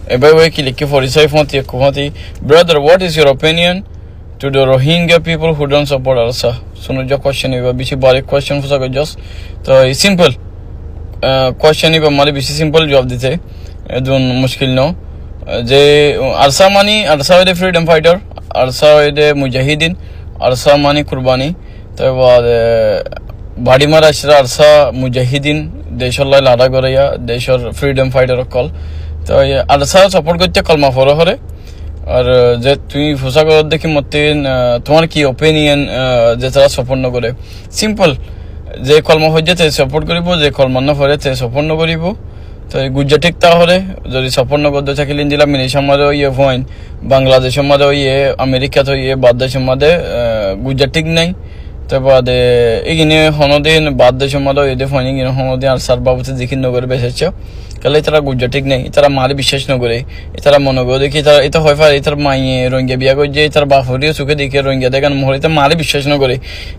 Ebe we kiliki 45 brother, what is your opinion to the Rohingya people who don't support Arsa? Suno jo question iba bichi bari question fusa ko just to simple question iba mali bichi simple jawab dite edun mushkil no je Arsa mani Arsa de freedom fighter, Arsa de mujahidin, Arsa mani kurbani to badi mara ashra Arsa mujahidin deshor lada goreya deshor freedom fighter call তো ARSA support করতে কলমা পড়ো হরে আর যে তুমি ফুসা করো দেখি মতে তোমার কি ওপিনিয়ন যে তারা সাপোর্ট ন করে সিম্পল যে কলমা হইছে তে সাপোর্ট করিব যে কলমা ন পড়ে তে সাপোর্ট ন করিব তো গুজ্জা ঠিক তা হরে যদি সাপোর্ট ন করতে থাকিলে ইন্দিলা মিনিশার মধ্যে ইয়ে ফয়েন বাংলাদেশের মধ্যে ইয়ে আমেরিকা তো ইয়ে বাংলাদেশের মধ্যে গুজ্জা ঠিক নাই তারপরে এগিনে হনদিন বাংলাদেশের মধ্যে এদে ফয়েন এগিনে হনদিন আর সার বাবুতে জিকির নগরে বেসেছে কালে তারা গুজ্জা ঠিক নেই তারা মারে বিশ্বাস ন করে তারা মনে করে দেখি তারা এটা হয় পারে তার মাইয়ে রোহিঙ্গা বিয়া করে যে তার বাপরিও চোখে দেখে রোহিঙ্গা দেখেন মহরিতে মারে বিশ্বাস ন করে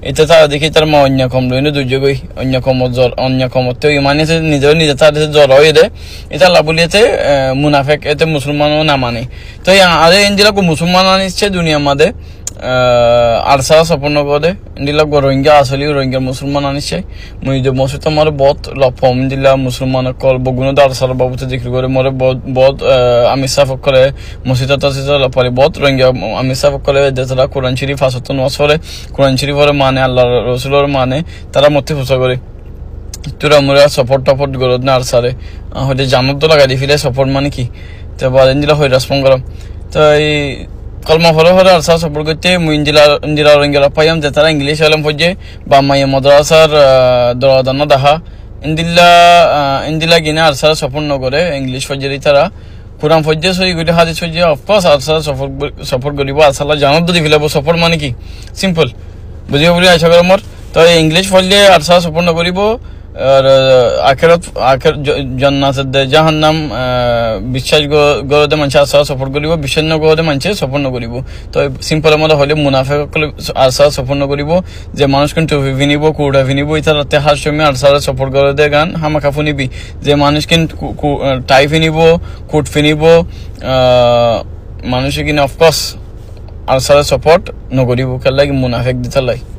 এটা তারা দেখি তার মা অন্য কম লইনে দুর্যোগই অন্য কমতে মানে নিজে তার জ্বর হয়ে দেয় এটা লাভলিয়াতে মুনাফেক এতে মুসলমানও না মানে তো আরে ইন্দিরা মুসলমান আনিচ্ছে দুনিয়ার মধ্যে আরসা সপন্ন করে ইন্দিলা রোহিঙ্গা আসলে রোহিঙ্গা মুসলমান আনিছে মুই যে মসজিদ আমার বহুত লপম দিলা মুসলমান কল বগুনো আরসার বাবুতে জিকির করে মরে বহুত আমি সাফক করে মসজিদ পরে বহুত রোহিঙ্গা আমি সাফক করে যারা কোরআন শরীফ আসত নস করে কোরআন শরীফের মানে আল্লাহ রসুলের মানে তারা মধ্যে ফুসা করে তোরা মোরা সাপোর্ট করত না আরসারে হয়তো জানত তো লাগাই ফিরে সাপোর্ট মানে কি তো বলেন দিলা হয় রেসপন্ড করাম তো এই কলমা হরে হরে আরসা সাপোর্ট করতে মুই ইন্দিরা রোহিঙ্গা পাইয়াম যে তারা ইংলিশ আলম পড়ছে বা মাইয়া মাদ্রাসার দরাদানা দেখা ইন্দিলা গিনে আরসা সাপোর্ট ন করে ইংলিশ পড়ছে তারা কোরআন পড়ছে সই গইতে হাদিস পড়ছে অফকোর্স আরসা সাপোর্ট করিব আরসালা জানত দি ফিলাব সাপোর্ট মানে কি সিম্পল বুঝিব বলি আশা করি মোর তো ইংলিশ পড়লে আরসা সাপোর্ট ন করিব আর আখের জান্নাত জাহান্নাম বিশ্বাস গরদে মানুষ আশা সফর করিব বিশ্বাস ন গরদে মানুষ সফর ন করিব তো সিম্পল মতো হলে মুনাফেক আশা সফর ন করিব যে মানুষ কিন্তু ভিনিব কুড়া ভিনিব ইতার রাতে হার সময় আশা সফর গরদে গান হামাকা ফুনিবি যে মানুষ কিন্তু টাই ফিনিব কুট ফিনিব মানুষ কিনা অফকোর্স আশা সাপোর্ট ন করিব কেন লাগে মুনাফেক দিতে লাগে